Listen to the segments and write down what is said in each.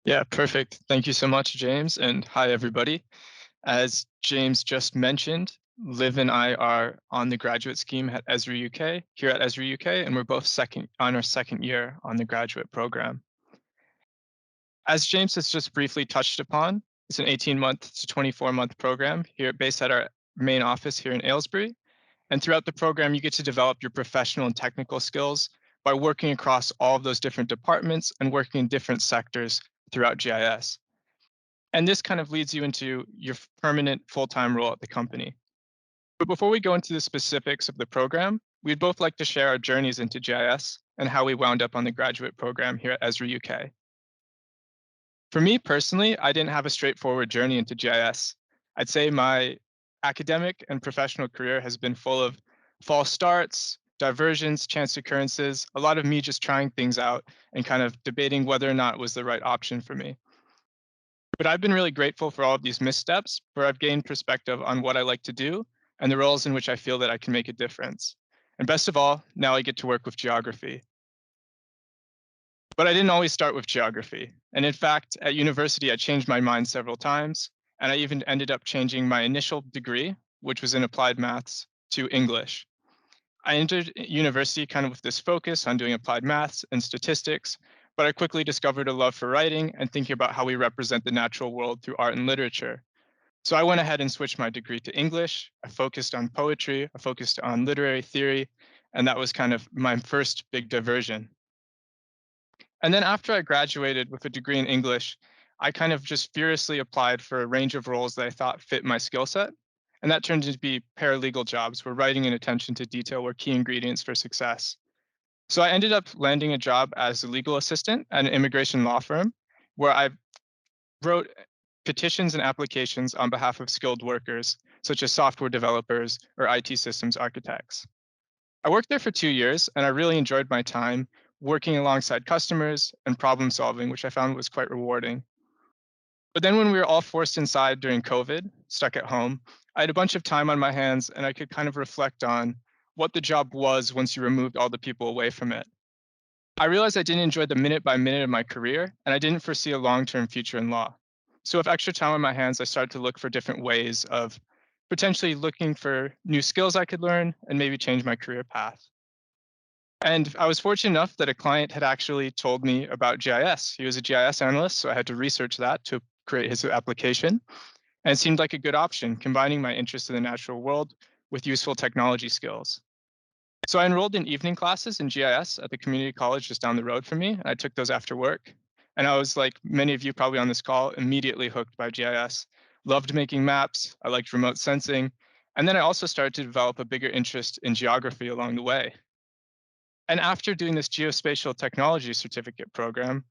Yeah, perfect. Thank you so much, James, and hi, everybody. As James just mentioned, Liv and I are on the graduate scheme at Esri UK, here at Esri UK, and we're both on our second year on the graduate program. As James has just briefly touched upon, it's an 18-month to 24-month program here based at our main office here in Aylesbury. And throughout the program, you get to develop your professional and technical skills by working across all of those different departments and working in different sectors throughout GIS. And this kind of leads you into your permanent full-time role at the company. But before we go into the specifics of the program, we'd both like to share our journeys into GIS and how we wound up on the graduate program here at Esri UK. For me personally, I didn't have a straightforward journey into GIS. I'd say my academic and professional career has been full of false starts, diversions, chance occurrences, a lot of me just trying things out and kind of debating whether or not it was the right option for me. But I've been really grateful for all of these missteps where I've gained perspective on what I like to do and the roles in which I feel that I can make a difference. And best of all, now I get to work with geography. But I didn't always start with geography. And in fact, at university, I changed my mind several times. And I even ended up changing my initial degree, which was in applied maths, to English. I entered university kind of with this focus on doing applied maths and statistics, but I quickly discovered a love for writing and thinking about how we represent the natural world through art and literature. So I went ahead and switched my degree to English. I focused on poetry, I focused on literary theory, and that was kind of my first big diversion. And then after I graduated with a degree in English, I kind of just furiously applied for a range of roles that I thought fit my skill set. And that turned into be paralegal jobs where writing and attention to detail were key ingredients for success. So I ended up landing a job as a legal assistant at an immigration law firm where I wrote petitions and applications on behalf of skilled workers, such as software developers or IT systems architects. I worked there for 2 years and I really enjoyed my time working alongside customers and problem solving, which I found was quite rewarding. But then when we were all forced inside during COVID, stuck at home, I had a bunch of time on my hands and I could kind of reflect on what the job was once you removed all the people away from it. I realized I didn't enjoy the minute by minute of my career and I didn't foresee a long term future in law. So, with extra time on my hands, I started to look for different ways of potentially looking for new skills I could learn and maybe change my career path. And I was fortunate enough that a client had actually told me about GIS. He was a GIS analyst, so I had to research that to create his application. And it seemed like a good option, combining my interest in the natural world with useful technology skills. So I enrolled in evening classes in GIS at the community college just down the road from me. And I took those after work. And I was like many of you probably on this call, immediately hooked by GIS. Loved making maps. I liked remote sensing. And then I also started to develop a bigger interest in geography along the way. And after doing this geospatial technology certificate program,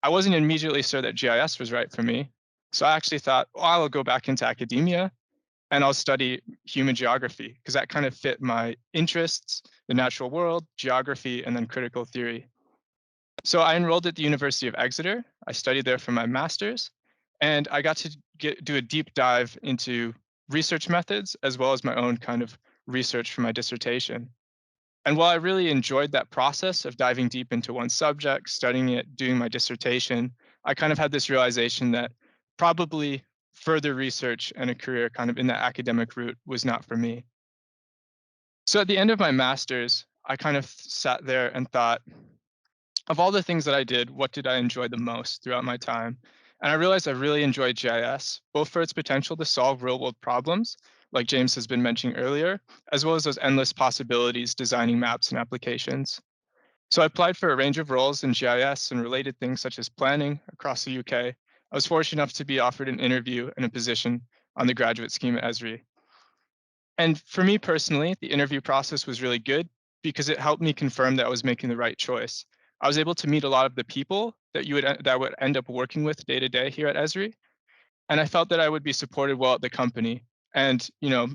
I wasn't immediately sure that GIS was right for me. So I actually thought, well, I'll go back into academia and I'll study human geography because that kind of fit my interests, the natural world, geography, and then critical theory. So I enrolled at the University of Exeter. I studied there for my master's, and I got to do a deep dive into research methods as well as my own kind of research for my dissertation. And while I really enjoyed that process of diving deep into one subject, studying it, doing my dissertation, I kind of had this realization that probably further research and a career kind of in that academic route was not for me. So at the end of my master's, I kind of sat there and thought, of all the things that I did, what did I enjoy the most throughout my time? And I realized I really enjoyed GIS, both for its potential to solve real world problems, like James has been mentioning earlier, as well as those endless possibilities designing maps and applications. So I applied for a range of roles in GIS and related things such as planning across the UK. I was fortunate enough to be offered an interview and a position on the graduate scheme at Esri. And for me personally, the interview process was really good because it helped me confirm that I was making the right choice. I was able to meet a lot of the people that that would end up working with day to day here at Esri, and I felt that I would be supported well at the company. And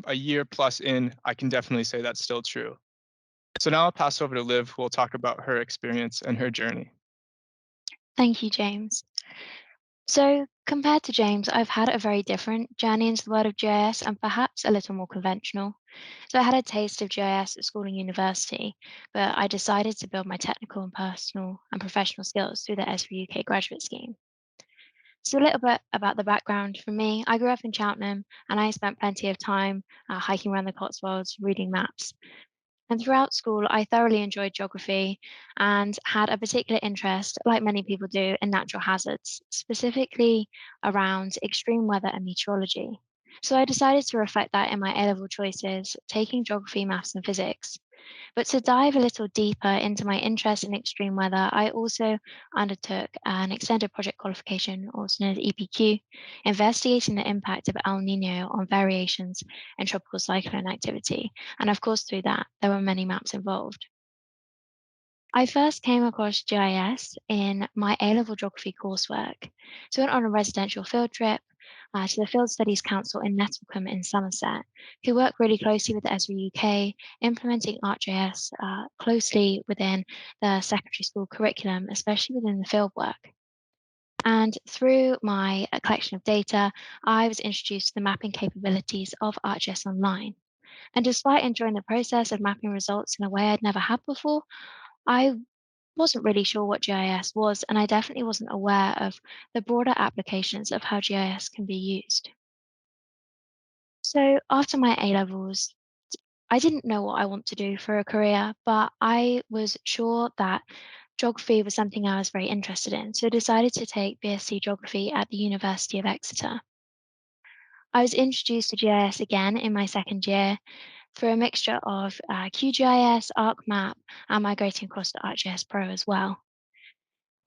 a year plus in, I can definitely say that's still true. So now I'll pass over to Liv, who will talk about her experience and her journey. Thank you, James. So, compared to James, I've had a very different journey into the world of GIS and perhaps a little more conventional. So, I had a taste of GIS at school and university, but I decided to build my technical and personal and professional skills through the Esri UK graduate scheme. So, a little bit about the background for me. I grew up in Cheltenham and I spent plenty of time hiking around the Cotswolds, reading maps. And throughout school, I thoroughly enjoyed geography and had a particular interest, like many people do, in natural hazards, specifically around extreme weather and meteorology. So I decided to reflect that in my A level choices, taking geography, maths, and physics. But to dive a little deeper into my interest in extreme weather, I also undertook an extended project qualification, also known as EPQ, investigating the impact of El Nino on variations in tropical cyclone activity. And of course, through that, there were many maps involved. I first came across GIS in my A level geography coursework. So I went on a residential field trip to the Field Studies Council in Nettlecombe in Somerset, who work really closely with the Esri UK, implementing ArcGIS closely within the secondary school curriculum, especially within the field work. And through my collection of data, I was introduced to the mapping capabilities of ArcGIS Online. And despite enjoying the process of mapping results in a way I'd never had before, I wasn't really sure what GIS was, and I definitely wasn't aware of the broader applications of how GIS can be used. So after my A levels, I didn't know what I want to do for a career, but I was sure that geography was something I was very interested in. So I decided to take BSc Geography at the University of Exeter. I was introduced to GIS again in my second year through a mixture of QGIS, ArcMap, and migrating across to ArcGIS Pro as well.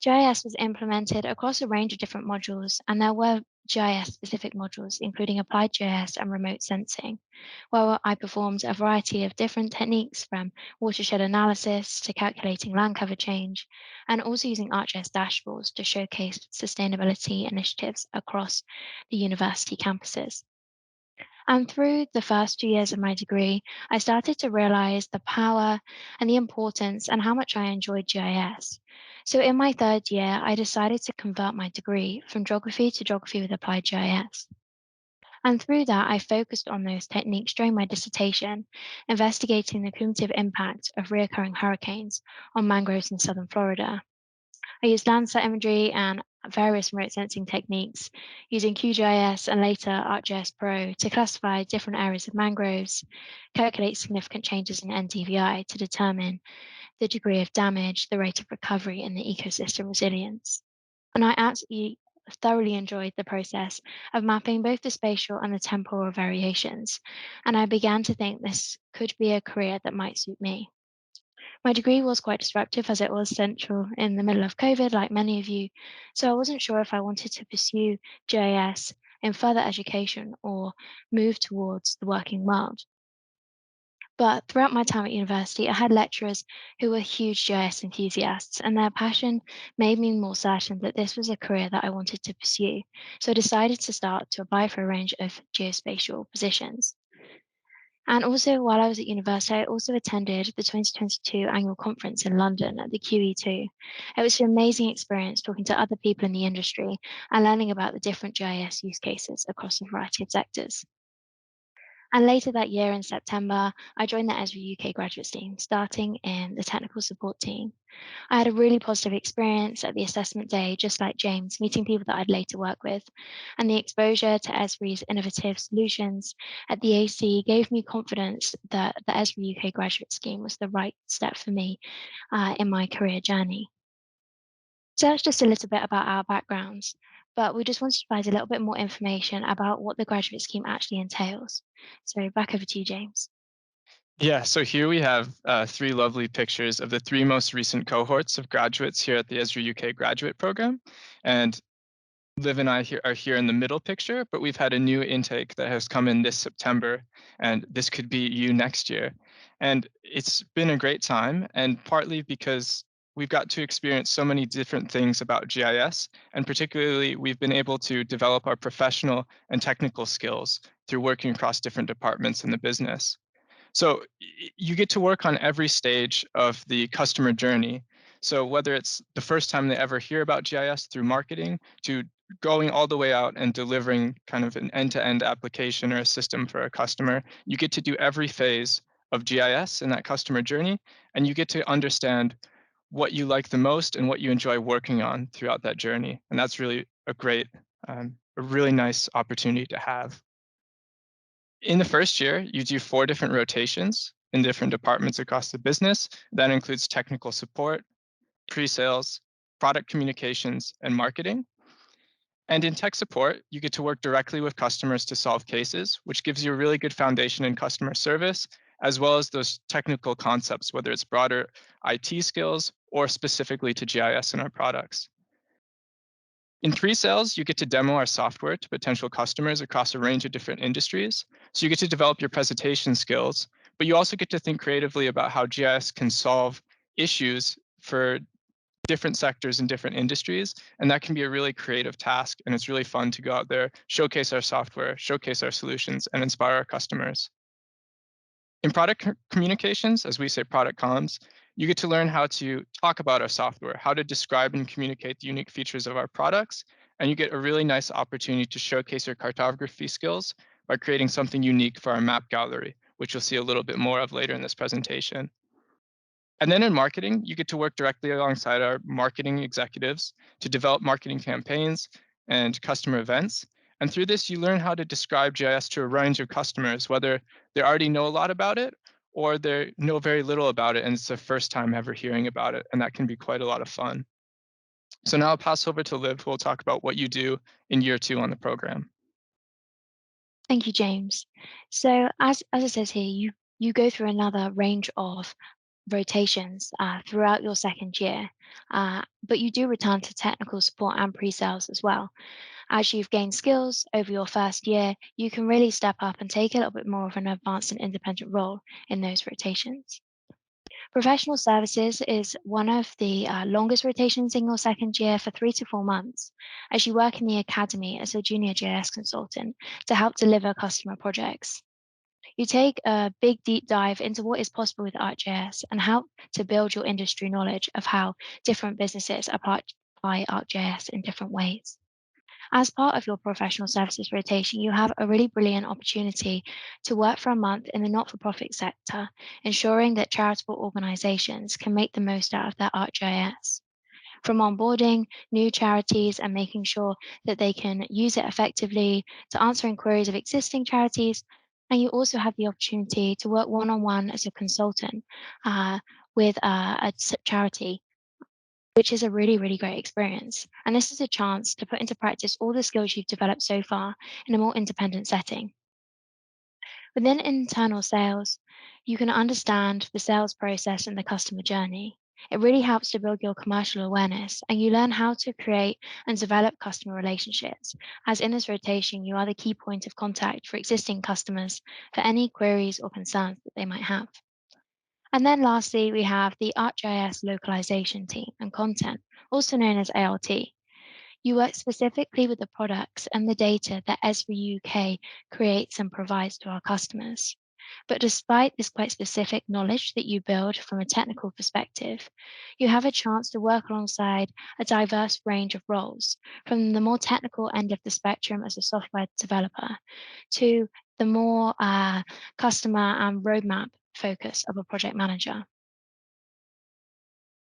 GIS was implemented across a range of different modules, and there were GIS specific modules, including applied GIS and remote sensing, where I performed a variety of different techniques from watershed analysis to calculating land cover change, and also using ArcGIS dashboards to showcase sustainability initiatives across the university campuses. And through the first 2 years of my degree, I started to realize the power and the importance and how much I enjoyed GIS. So in my third year, I decided to convert my degree from geography to geography with applied GIS. And through that, I focused on those techniques during my dissertation, investigating the cumulative impact of recurring hurricanes on mangroves in southern Florida. I used Landsat imagery and various remote sensing techniques using QGIS and later ArcGIS Pro to classify different areas of mangroves, calculate significant changes in NDVI to determine the degree of damage, the rate of recovery, and the ecosystem resilience. And I absolutely thoroughly enjoyed the process of mapping both the spatial and the temporal variations. And I began to think this could be a career that might suit me. My degree was quite disruptive as it was central in the middle of COVID, like many of you. So I wasn't sure if I wanted to pursue GIS in further education or move towards the working world. But throughout my time at university, I had lecturers who were huge GIS enthusiasts, and their passion made me more certain that this was a career that I wanted to pursue. So I decided to start to apply for a range of geospatial positions. And also, while I was at university, I also attended the 2022 annual conference in London at the QE2. It was an amazing experience talking to other people in the industry and learning about the different GIS use cases across a variety of sectors. And later that year in September, I joined the Esri UK graduate team, starting in the technical support team. I had a really positive experience at the assessment day, just like James, meeting people that I'd later work with. And the exposure to Esri's innovative solutions at the AC gave me confidence that the Esri UK graduate scheme was the right step for me in my career journey. So that's just a little bit about our backgrounds, but we just wanted to provide a little bit more information about what the graduate scheme actually entails. So back over to you, James. Yeah, so here we have three lovely pictures of the three most recent cohorts of graduates here at the Esri UK graduate program. And Liv and I here are here in the middle picture, but we've had a new intake that has come in this September, and this could be you next year. And it's been a great time, and partly because we've got to experience so many different things about GIS, and particularly we've been able to develop our professional and technical skills through working across different departments in the business. So you get to work on every stage of the customer journey. So whether it's the first time they ever hear about GIS through marketing to going all the way out and delivering kind of an end-to-end application or a system for a customer, you get to do every phase of GIS in that customer journey, and you get to understand what you like the most and what you enjoy working on throughout that journey. And that's really a great A really nice opportunity to have. In the first year, you do 4 different rotations in different departments across the business. That includes technical support, pre-sales, product communications, and marketing. And in tech support, you get to work directly with customers to solve cases, which gives you a really good foundation in customer service, as well as those technical concepts, whether it's broader IT skills or specifically to GIS in our products. In pre-sales, you get to demo our software to potential customers across a range of different industries. So you get to develop your presentation skills, but you also get to think creatively about how GIS can solve issues for different sectors and different industries. And that can be a really creative task. And it's really fun to go out there, showcase our software, showcase our solutions, and inspire our customers. In product communications, as we say product comms, you get to learn how to talk about our software, how to describe and communicate the unique features of our products, and you get a really nice opportunity to showcase your cartography skills by creating something unique for our map gallery, which you'll see a little bit more of later in this presentation. And then in marketing, you get to work directly alongside our marketing executives to develop marketing campaigns and customer events. And through this, you learn how to describe GIS to a range of customers, whether they already know a lot about it or they know very little about it and it's their first time ever hearing about it. And that can be quite a lot of fun. So now I'll pass over to Liv, who will talk about what you do in year 2 on the program. Thank you, James. So as it says here, you go through another range of rotations throughout your second year, but you do return to technical support and pre-sales as well. As you've gained skills over your first year, you can really step up and take a little bit more of an advanced and independent role in those rotations. Professional services is one of the longest rotations in your second year for 3 to 4 months, as you work in the academy as a junior GIS consultant to help deliver customer projects. You take a big deep dive into what is possible with ArcGIS and help to build your industry knowledge of how different businesses apply ArcGIS in different ways. As part of your professional services rotation, you have a really brilliant opportunity to work for a month in the not for profit sector, ensuring that charitable organizations can make the most out of their ArcGIS. From onboarding new charities and making sure that they can use it effectively to answer inquiries of existing charities. And you also have the opportunity to work one on one as a consultant with charity, which is a really, really great experience. And this is a chance to put into practice all the skills you've developed so far in a more independent setting. Within internal sales, you can understand the sales process and the customer journey. It really helps to build your commercial awareness and you learn how to create and develop customer relationships. As in this rotation, you are the key point of contact for existing customers for any queries or concerns that they might have. And then lastly, we have the ArcGIS localization team and content, also known as ALT. You work specifically with the products and the data that Esri UK creates and provides to our customers. But despite this quite specific knowledge that you build from a technical perspective, you have a chance to work alongside a diverse range of roles, from the more technical end of the spectrum as a software developer to the more customer and roadmap focus of a project manager.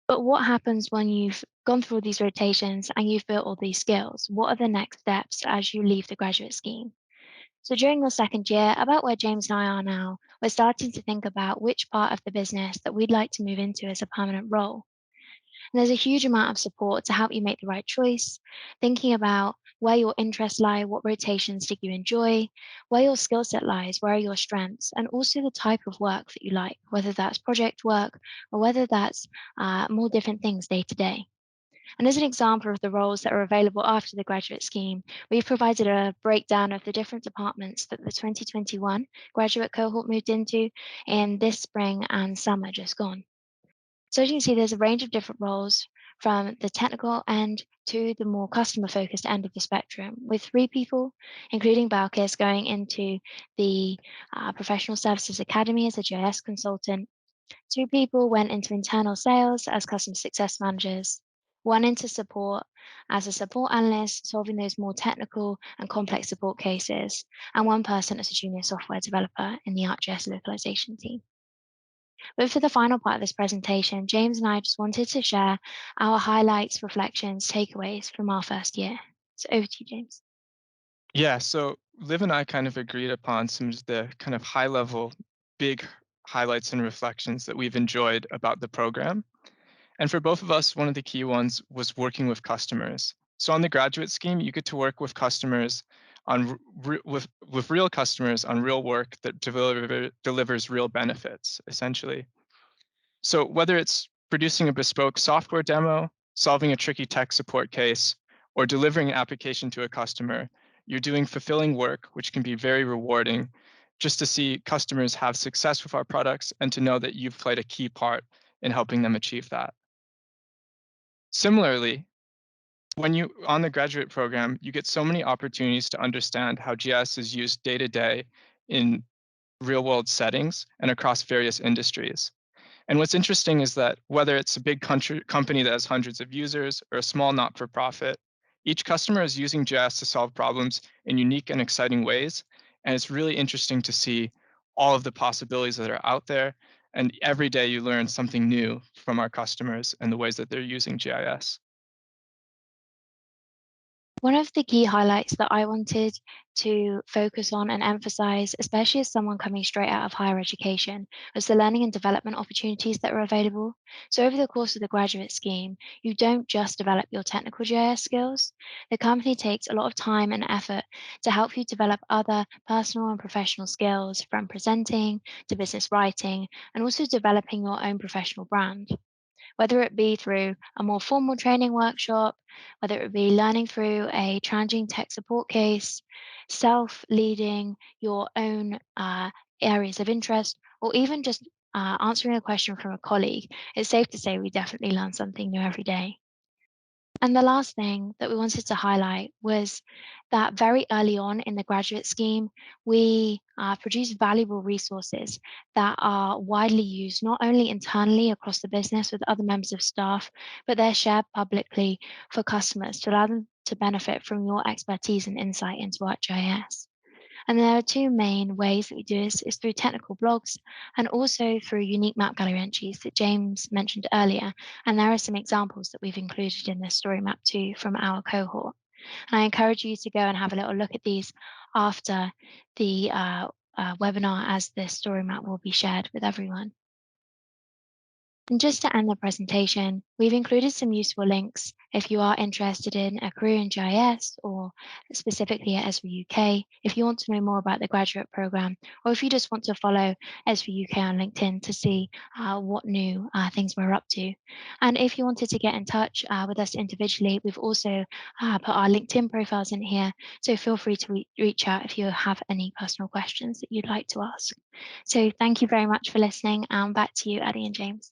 But what happens when you've gone through all these rotations and you've built all these skills? What are the next steps as you leave the graduate scheme? So during your second year, about where James and I are now, we're starting to think about which part of the business that we'd like to move into as a permanent role. And there's a huge amount of support to help you make the right choice, thinking about where your interests lie, what rotations do you enjoy, where your skill set lies, where are your strengths, and also the type of work that you like, whether that's project work or whether that's more different things day to day. And as an example of the roles that are available after the graduate scheme, we've provided a breakdown of the different departments that the 2021 graduate cohort moved into in this spring and summer just gone. So as you can see, there's a range of different roles from the technical end to the more customer-focused end of the spectrum, with 3 people, including Balkis, going into the Professional Services Academy as a GIS consultant. 2 people went into internal sales as customer success managers, 1 into support as a support analyst, solving those more technical and complex support cases, and 1 person as a junior software developer in the ArcGIS localization team. But for the final part of this presentation, James and I just wanted to share our highlights, reflections, takeaways from our first year. So over to you, James. Yeah, so Liv and I kind of agreed upon some of the kind of high level, big highlights and reflections that we've enjoyed about the program. And for both of us, one of the key ones was working with customers. So on the graduate scheme, you get to work with customers on with real customers on real work that delivers real benefits, essentially. So whether it's producing a bespoke software demo, solving a tricky tech support case, or delivering an application to a customer, you're doing fulfilling work, which can be very rewarding just to see customers have success with our products and to know that you've played a key part in helping them achieve that. Similarly, when you on the graduate program, you get so many opportunities to understand how GIS is used day to day in real world settings and across various industries. And what's interesting is that whether it's a big company that has hundreds of users or a small not for profit, each customer is using GIS to solve problems in unique and exciting ways. And it's really interesting to see all of the possibilities that are out there. And every day you learn something new from our customers and the ways that they're using GIS. One of the key highlights that I wanted to focus on and emphasize, especially as someone coming straight out of higher education, was the learning and development opportunities that are available. So, over the course of the graduate scheme, you don't just develop your technical GIS skills. The company takes a lot of time and effort to help you develop other personal and professional skills, from presenting to business writing, and also developing your own professional brand, whether it be through a more formal training workshop, whether it be learning through a challenging tech support case, self leading your own areas of interest, or even just answering a question from a colleague. It's safe to say we definitely learn something new every day. And the last thing that we wanted to highlight was that very early on in the graduate scheme, we produce valuable resources that are widely used not only internally across the business with other members of staff, but they're shared publicly for customers to allow them to benefit from your expertise and insight into ArcGIS. And there are two main ways that we do this is through technical blogs and also through unique map gallery entries that James mentioned earlier. And there are some examples that we've included in this story map too from our cohort. And I encourage you to go and have a little look at these after the webinar, as this story map will be shared with everyone. And just to end the presentation, we've included some useful links if you are interested in a career in GIS or specifically at Esri UK, if you want to know more about the graduate program, or if you just want to follow Esri UK on LinkedIn to see what new things we're up to. And if you wanted to get in touch with us individually, we've also put our LinkedIn profiles in here. So feel free to reach out if you have any personal questions that you'd like to ask. So thank you very much for listening, and back to you, Addie and James.